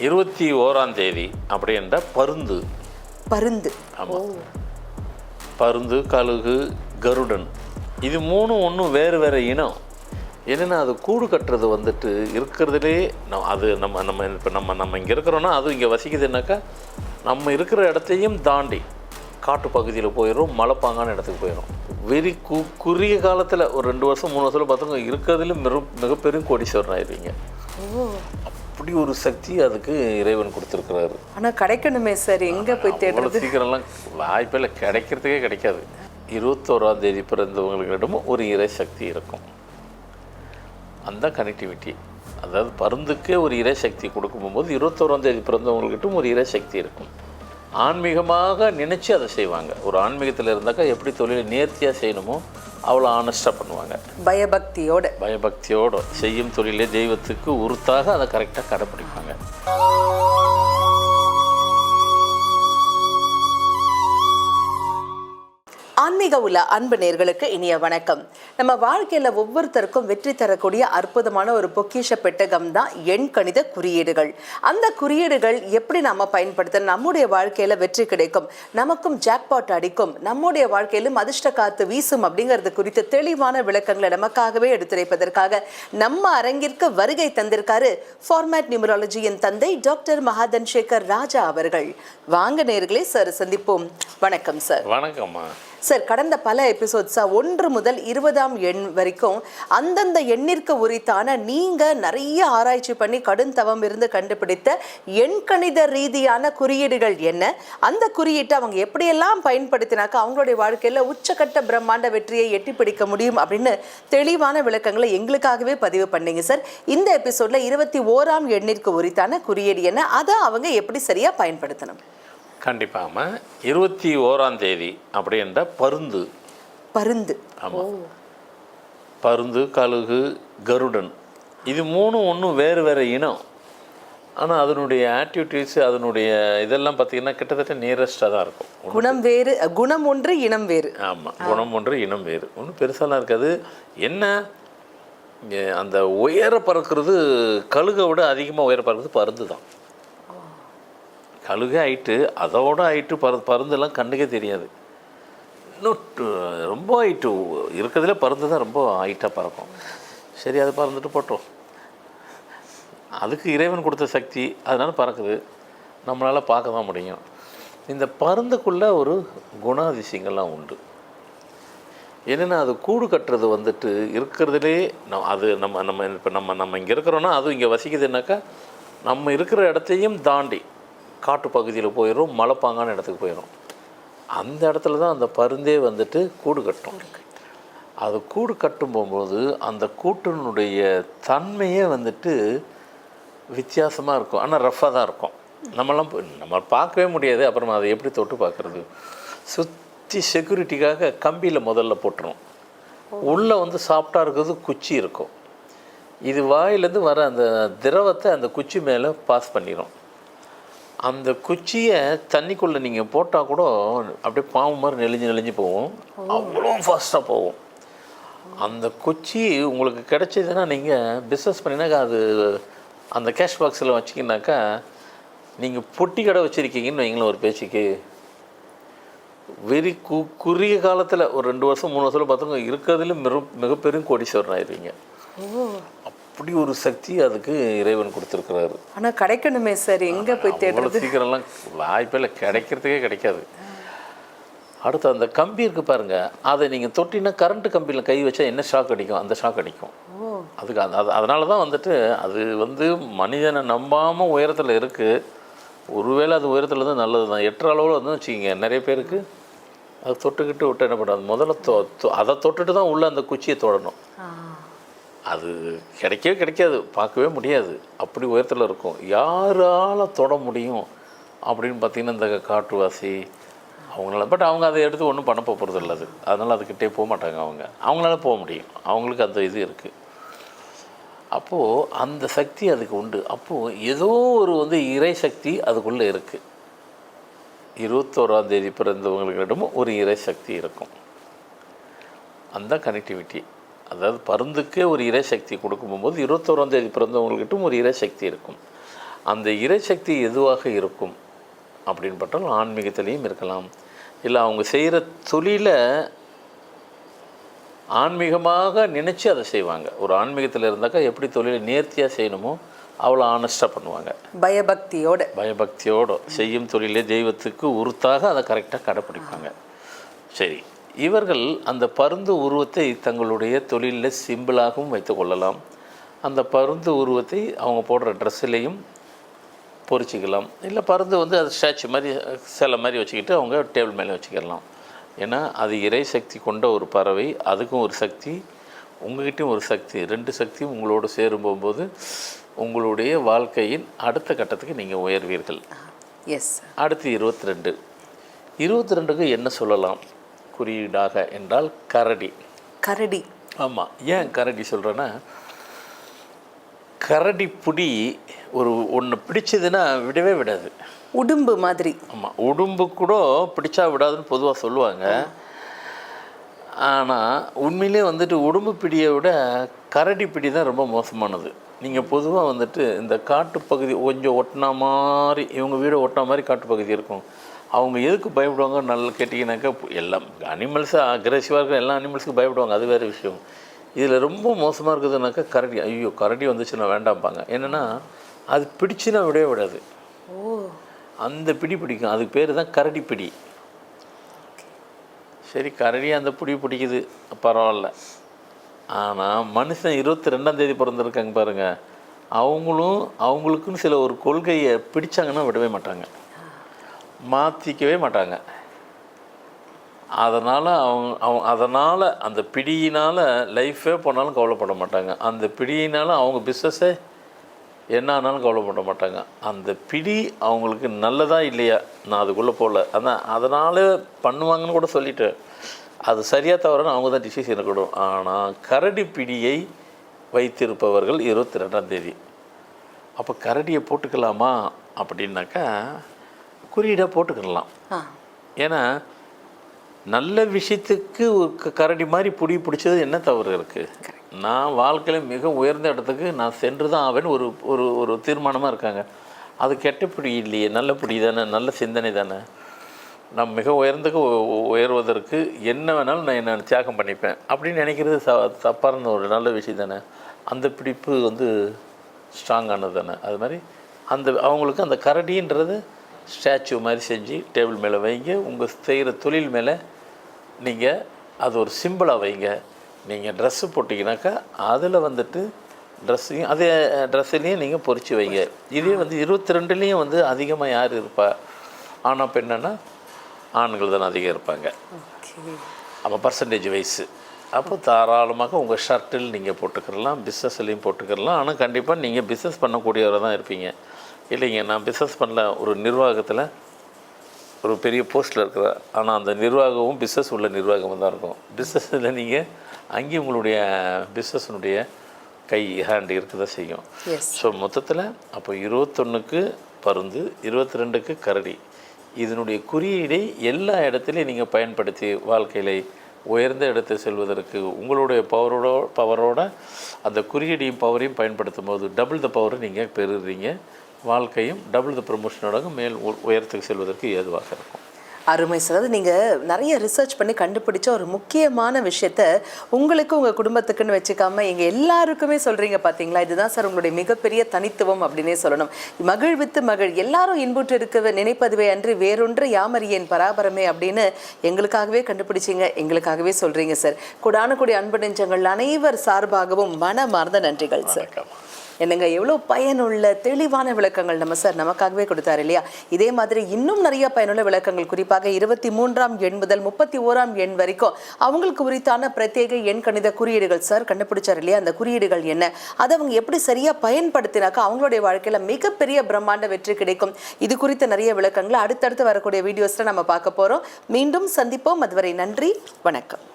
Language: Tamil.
21ஆம் தேதி அப்படி என்ற பருந்து. ஆமாம், பருந்து, கழுகு, கருடன், இது மூணும் ஒன்றும் வேறு வேறு இனம். என்னென்னா அது கூடு கட்டுறது வந்துட்டு இருக்கிறதுலே அது நம்ம நம்ம இப்போ நம்ம இங்கே இருக்கிறோன்னா அதுவும் இங்கே வசிக்குதுன்னாக்கா நம்ம இருக்கிற இடத்தையும் தாண்டி காட்டு பகுதியில் போயிடும், மலைப்பாங்கான இடத்துக்கு போயிடும். குறுகிய காலத்தில் ஒரு 2 வருஷம் 3 வருஷத்தில் பார்த்தவங்க இருக்கிறதுல மிகப்பெரும் கோடீஸ்வரன் ஆயிடுவீங்க. அப்படி ஒரு சக்தி அதுக்கு இறைவன் கொடுத்துருக்கிறாரு. ஆனால் கிடைக்கணுமே சார், எங்கே போய் தேடுறது? சீக்கிரம்லாம் வாய்ப்பில் கிடைக்கிறதுக்கே கிடைக்காது. 21ஆம் தேதி பிறந்தவங்களிடமும் ஒரு இறை சக்தி இருக்கும். அந்த கனெக்டிவிட்டி, அதாவது பருந்துக்கே ஒரு இறை சக்தி கொடுக்கும்போது 21ஆம் தேதி பிறந்தவங்கள்கிட்டும் ஒரு இறை சக்தி இருக்கும். ஆன்மீகமாக நினச்சி அதை செய்வாங்க. ஒரு ஆன்மீகத்தில் இருந்தாக்கா எப்படி தொழிலை நேர்த்தியாக செய்யணுமோ அவ்வளோ ஆனஸ்டாக பண்ணுவாங்க. பயபக்தியோடு செய்யும் தொழிலே தெய்வத்துக்கு உறுத்தாக அதை கரெக்டாக கடைப்பிடிப்பாங்க. ஆன்மீக உள்ள அன்பு நேயர்களுக்கு இனிய வணக்கம். நம்ம வாழ்க்கையில் ஒவ்வொருத்தருக்கும் வெற்றி தரக்கூடிய அற்புதமான ஒரு பொக்கிஷ பெட்டகம் தான் எண் கணித குறியீடுகள். அந்த குறியீடுகள் எப்படி நம்ம பயன்படுத்த நம்முடைய வாழ்க்கையில் வெற்றி கிடைக்கும், நமக்கும் ஜாக்பாட் அடிக்கும், நம்முடைய வாழ்க்கையிலும் அதிர்ஷ்ட காத்து வீசும் அப்படிங்கிறது குறித்து தெளிவான விளக்கங்களை நமக்காகவே எடுத்துரைப்பதற்காக நம்ம அரங்கிற்கு வருகை தந்திருக்காரு ஃபார்மேட் நியூமராலஜியின் தந்தை டாக்டர் மகாதன் சேகர் ராஜா அவர்கள். வாங்க நேயர்களே, சார் சந்திப்போம். வணக்கம் சார். வணக்கம்மா சார். கடந்த பல எபிசோட்ஸா 1 முதல் 20ஆம் எண் வரைக்கும் அந்தந்த எண்ணிற்கு உரித்தான நீங்க நிறைய ஆராய்ச்சி பண்ணி கடும் தவம் இருந்து கண்டுபிடித்த எண்கணித ரீதியான குறியீடுகள் என்ன, அந்த குறியீட்டை அவங்க எப்படியெல்லாம் பயன்படுத்தினாக்க அவங்களுடைய வாழ்க்கையில உச்சக்கட்ட பிரம்மாண்ட வெற்றியை எட்டி பிடிக்க முடியும் அப்படின்னு தெளிவான விளக்கங்களை எங்களுக்காகவே பதிவு பண்ணீங்க சார். இந்த எபிசோட்ல 21ஆம் எண்ணிற்கு உரித்தான குறியீடு என்ன, அதை அவங்க எப்படி சரியா பயன்படுத்தணும்? கண்டிப்பாக 21ஆம் தேதி அப்படி என்ற பருந்து. ஆமாம், பருந்து, கழுகு, கருடன், இது மூணும் ஒன்றும் வேறு வேறு இனம். ஆனால் அதனுடைய ஆக்டிவிட்டீஸ், அதனுடைய இதெல்லாம் பார்த்திங்கன்னா கிட்டத்தட்ட நியரஸ்டாக தான் இருக்கும். குணம் ஒன்று இனம் வேறு. ஆமாம், குணம் ஒன்று இனம் வேறு. ஒன்றும் பெருசாலாம் இருக்காது. என்ன அந்த உயர பறக்கிறது கழுகை விட அதிகமாக உயர பறக்கிறது பருந்து தான். கழுகை ஹைட்டு, அதோட ஹைட்டு பருந்தெல்லாம் கண்ணுக்கே தெரியாது. இன்னும் ரொம்ப ஹைட்டு இருக்கிறதுல பருந்து தான் ரொம்ப ஹைட்டாக பறக்கும். சரி, அது பறந்துட்டு போட்டோம், அதுக்கு இறைவன் கொடுத்த சக்தி, அதனால் பறக்குது, நம்மளால் பார்க்க தான் முடியும். இந்த பருந்துக்குள்ளே ஒரு குணாதிசயங்கள்லாம் உண்டு. என்னென்னா அது கூடு கட்டுறது வந்துட்டு இருக்கிறதுலே அது நம்ம இங்கே இருக்கிறோன்னா அதுவும் இங்கே வசிக்குதுன்னாக்கா நம்ம இருக்கிற இடத்தையும் தாண்டி காட்டு பகுதியில் போயிடும், மலைப்பாங்கான இடத்துக்கு போயிடும். அந்த இடத்துல தான் அந்த பருந்தே வந்துட்டு கூடு கட்டும். அது கூடு கட்டும் போகும்போது அந்த கூட்டினுடைய தன்மையே வந்துட்டு வித்தியாசமாக இருக்கும். ஆனால் ரஃப்பாக தான் இருக்கும். நம்ம பார்க்கவே முடியாது. அப்புறமா அதை எப்படி தொட்டு பார்க்குறது? சுற்றி செக்யூரிட்டிக்காக கம்பியில் முதல்ல போட்டுரும். உள்ளே வந்து சாஃப்டாக இருக்கிறது குச்சி இருக்கும். இது வாயிலேருந்து வர அந்த திரவத்தை அந்த குச்சி மேலே பாஸ் பண்ணிடும். அந்த குச்சியை தண்ணிக்குள்ளே நீங்கள் போட்டால் கூட அப்படியே பாம்பு மாதிரி நெளிஞ்சு போகும். அவ்வளோ ஃபாஸ்ட்டாக போகும். அந்த குச்சி உங்களுக்கு கிடைச்சதுன்னா நீங்கள் பிஸ்னஸ் பண்ணினாக்கா அது அந்த கேஷ் பாக்ஸில் வச்சிங்கனாக்கா நீங்கள் பொட்டி கடை வச்சுருக்கீங்கன்னு வைங்களேன். ஒரு பேச்சுக்கு குறுகிய காலத்தில் ஒரு 2 வருஷம் 3 வருஷத்தில் பார்த்தவங்க இருக்கிறதுல மிகப்பெரும் கோடீஸ்வரன் ஆயிடுவீங்க. அப்படி ஒரு சக்தி அதுக்கு இறைவன் கொடுத்துருக்கிறாரு. ஆனால் கிடைக்கணுமே சார், எங்கே போய் தேடுறது? சீக்கிரம்லாம் வாய்ப்பில் கிடைக்கிறதுக்கே கிடைக்காது. அடுத்து அந்த கம்பி இருக்குது பாருங்கள், அதை நீங்கள் தொட்டினா கரண்ட்டு கம்பியில் கை வச்சா என்ன ஷாக் அடிக்கும், அந்த ஷாக் அடிக்கும். அதுக்கு அதனால தான் வந்துட்டு அது வந்து மனிதனை நம்பாமல் உயரத்தில் இருக்குது. ஒருவேளை அது உயரத்தில் தான் நல்லது தான். 8 அளவில் வந்து வச்சுக்கிங்க, நிறைய பேருக்கு அது தொட்டுக்கிட்டு விட்டு என்ன பண்ணுறது, முதல்ல அதை தொட்டுட்டு தான் உள்ளே அந்த குச்சியை தொடணும். அது கிடைக்கவே கிடைக்காது, பார்க்கவே முடியாது, அப்படி உயரத்தில் இருக்கும். யாரால் தொட முடியும் அப்படின்னு பார்த்திங்கன்னா இந்த காட்டுவாசி அவங்களால. பட் அவங்க அதை எடுத்து ஒன்றும் பண்ண போகிறது இல்லை. அதனால் அதுக்கிட்டே போக மாட்டாங்க. அவங்களால போக முடியும், அவங்களுக்கு அந்த இது இருக்குது. அப்போது அந்த சக்தி அதுக்கு உண்டு. அப்போது ஏதோ ஒரு வந்து இறை சக்தி அதுக்குள்ளே இருக்குது. 21ஆம் தேதி பிறந்தவங்களிடமும் ஒரு இறை சக்தி இருக்கும். அந்த கனெக்டிவிட்டி, அதாவது பருந்துக்கே ஒரு இறை சக்தி கொடுக்கும்போது 21ஆம் தேதி பிறந்தவங்கள்கிட்டும் ஒரு இறை சக்தி இருக்கும். அந்த இறைசக்தி எதுவாக இருக்கும் அப்படின்னு பார்த்தாலும் ஆன்மீகத்திலையும் இருக்கலாம், இல்லை அவங்க செய்கிற தொழிலை ஆன்மீகமாக நினச்சி அதை செய்வாங்க. ஒரு ஆன்மீகத்தில் இருந்தாக்கா எப்படி தொழிலை நேர்த்தியாக செய்யணுமோ அவ்வளோ ஆனஸ்ட்டாக பண்ணுவாங்க. பயபக்தியோடு செய்யும் தொழிலே தெய்வத்துக்கு உருத்தாக அதை கரெக்டாக கடைப்பிடிப்பாங்க. சரி, இவர்கள் அந்த பருந்து உருவத்தை தங்களுடைய தொழிலில் சிம்பிளாகவும் வைத்து கொள்ளலாம். அந்த பருந்து உருவத்தை அவங்க போடுற ட்ரெஸ்ஸிலையும் பொறிச்சிக்கலாம். இல்லை பருந்து வந்து அது ஸ்டாச்சு மாதிரி சிலை மாதிரி வச்சுக்கிட்டு அவங்க டேபிள் மேலே வச்சுக்கிடலாம். ஏன்னா அது இறை சக்தி கொண்ட ஒரு பறவை, அதுக்கும் ஒரு சக்தி, உங்கள்கிட்டையும் ஒரு சக்தி, 2 சக்தியும் உங்களோடு சேரும் போகும்போது உங்களுடைய வாழ்க்கையின் அடுத்த கட்டத்துக்கு நீங்கள் உயர்வீர்கள். அடுத்து 22க்கு என்ன சொல்லலாம் குறியீடாக என்றால் கரடி. ஆமாம், ஏன் கரடி சொல்கிறேன்னா, கரடி புடி ஒன்று பிடிச்சதுன்னா விடவே விடாது, உடும்பு மாதிரி. ஆமாம், உடும்பு கூட பிடிச்சா விடாதுன்னு பொதுவாக சொல்லுவாங்க. ஆனால் உண்மையிலே வந்துட்டு உடும்பு பிடியை விட கரடி பிடி தான் ரொம்ப மோசமானது. நீங்கள் பொதுவாக வந்துட்டு இந்த காட்டுப்பகுதி கொஞ்சம் ஒட்டினா மாதிரி, இவங்க வீடு ஒட்டினா மாதிரி காட்டுப்பகுதி இருக்கும். அவங்க எதுக்கு பயப்படுவாங்க நல்லா கேட்டிங்கனாக்கா, எல்லாம் அனிமல்ஸாக அக்ரெசிவாக இருக்கிற எல்லா அனிமல்ஸுக்கும் பயப்படுவாங்க, அது வேறு விஷயம். இதில் ரொம்ப மோசமாக இருக்குதுனாக்கா கரடி. ஐயோ கரடி வந்துச்சுன்னா வேண்டாம்பாங்க. என்னென்னா அது பிடிச்சுன்னா விடவே விடாது. அந்த பிடி பிடிக்கும், அதுக்கு பேர் தான் கரடி பிடி. சரி, கரடி அந்த பிடி பிடிக்குது, பரவாயில்ல. ஆனால் மனுஷன் 22ஆம் தேதி பிறந்திருக்காங்க பாருங்கள், அவங்களுக்குன்னு சில ஒரு கொள்கையை பிடிச்சாங்கன்னா விடவே மாட்டாங்க, மாற்றிக்கவே மாட்டாங்க. அதனால் அந்த பிடியினால் லைஃபே போனாலும் கவலைப்பட மாட்டாங்க. அந்த பிடியினால் அவங்க பிஸ்னஸே என்ன ஆனாலும் கவலைப்பட மாட்டாங்க. அந்த பிடி அவங்களுக்கு நல்லதா இல்லையா நான் அதுக்குள்ளே போகல, அதனால் பண்ணுவாங்கன்னு கூட சொல்லிட்டு அது சரியாக தவறுன்னு அவங்க தான் டிசிஷன் இருக்கணும். ஆனால் கரடி பிடியை வைத்திருப்பவர்கள் 22ஆம் தேதி. அப்போ கரடியை போட்டுக்கலாமா அப்படின்னாக்கா குறியீடாக போட்டுக்கலாம். ஏன்னா நல்ல விஷயத்துக்கு கரடி மாதிரி பிடிச்சது என்ன தவறு இருக்குது? நான் வாழ்க்கையில் மிக உயர்ந்த இடத்துக்கு நான் சென்று தான் ஆவேன்னு ஒரு தீர்மானமாக இருக்காங்க. அது கெட்ட பிடி இல்லையே, நல்ல பிடி தானே, நல்ல சிந்தனை தானே. நான் மிக உயர்வதற்கு என்ன வேணாலும் நான் என்ன தியாகம் பண்ணிப்பேன் அப்படின்னு நினைக்கிறது தப்பான ஒரு நல்ல விஷயம் தானே. அந்த பிடிப்பு வந்து ஸ்ட்ராங்கானது தானே. அது மாதிரி அவங்களுக்கு அந்த கரடின்றது ஸ்டாச்சு மாதிரி செஞ்சு டேபிள் மேலே வைங்க. உங்கள் செய்கிற தொழில் மேலே நீங்கள் அது ஒரு சிம்பிளாக வைங்க. நீங்கள் ட்ரெஸ்ஸு போட்டிங்கனாக்கா அதில் வந்துட்டு ட்ரெஸ்ஸையும் அதே ட்ரெஸ்ஸுலேயும் நீங்கள் பொறிச்சு வைங்க. இதே வந்து 22லேயும் வந்து அதிகமாக யார் இருப்பா? ஆனால் பெண்ணன்னா ஆண்கள் தானே அதிகம் இருப்பாங்க. அப்போ பர்சன்டேஜ் வைஸு அப்போ தாராளமாக உங்கள் ஷர்ட்டில் நீங்கள் போட்டுக்கிறலாம், பிஸ்னஸ்லேயும் போட்டுக்கிறலாம். ஆனால் கண்டிப்பாக நீங்கள் பிஸ்னஸ் பண்ணக்கூடியவராக தான் இருப்பீங்க. இல்லைங்க நான் பிஸ்னஸ் பண்ணல, ஒரு நிர்வாகத்தில் ஒரு பெரிய போஸ்ட்டில் இருக்கிற, ஆனால் அந்த நிர்வாகமும் பிஸ்னஸ் உள்ள நிர்வாகமாக தான் இருக்கும். பிஸ்னஸில் நீங்கள் அங்கேயும் உங்களுடைய பிஸ்னஸினுடைய கை ஹேண்ட் இருக்க தான் செய்யும். ஸோ மொத்தத்தில் அப்போ 21க்கு பருந்து, 22க்கு கரடி. இதனுடைய குறியீடை எல்லா இடத்துலையும் நீங்கள் பயன்படுத்தி வாழ்க்கையில் உயர்ந்த இடத்தை செல்வதற்கு உங்களுடைய பவரோட அந்த குறியீடையும் பவரையும் பயன்படுத்தும் போது டபுள் த பவரை நீங்கள் பெறுறீங்க. வாழ்க்கையும் டபுள் த ப்ரமோஷனோட மேல் உயரத்துக்கு செல்வதற்கு ஏதுவாக இருக்கும். அருமை சார். அதாவது நீங்கள் நிறைய ரிசர்ச் பண்ணி கண்டுபிடிச்ச ஒரு முக்கியமான விஷயத்த உங்களுக்கு உங்கள் குடும்பத்துக்குன்னு வச்சுக்காம எங்கள் எல்லாருக்குமே சொல்கிறீங்க பார்த்தீங்களா? இதுதான் சார் உங்களுடைய மிகப்பெரிய தனித்துவம் அப்படின்னே சொல்லணும். மகிழ்வித்து மகிழ், எல்லாரும் இன்புற்று இருக்க நினைப்பதுவே அன்று வேறொன்று யாமறியேன் பராபரமே அப்படின்னு எங்களுக்காகவே கண்டுபிடிச்சிங்க, எங்களுக்காகவே சொல்கிறீங்க சார். கூடான கூடிய அன்பு நெஞ்சங்கள் அனைவர் சார்பாகவும் மனமார்ந்த நன்றிகள் சார். என்னங்க எவ்வளோ பயனுள்ள தெளிவான விளக்கங்கள் நம்ம சார் நமக்காகவே கொடுத்தாரு இல்லையா? இதே மாதிரி இன்னும் நிறைய பயனுள்ள விளக்கங்கள், குறிப்பாக 23ஆம் எண் முதல் 31ஆம் எண் வரைக்கும் அவங்களுக்கு உரித்தான பிரத்யேக எண் கணித குறியீடுகள் சார் கண்டுபிடிச்சார் இல்லையா? அந்த குறியீடுகள் என்ன, அதை அவங்க எப்படி சரியாக பயன்படுத்தினாக்கா அவங்களுடைய வாழ்க்கையில் மிகப்பெரிய பிரம்மாண்ட வெற்றி கிடைக்கும். இது குறித்த நிறைய விளக்கங்களை அடுத்தடுத்து வரக்கூடிய வீடியோஸில் நம்ம பார்க்க போகிறோம். மீண்டும் சந்திப்போம். அதுவரை நன்றி, வணக்கம்.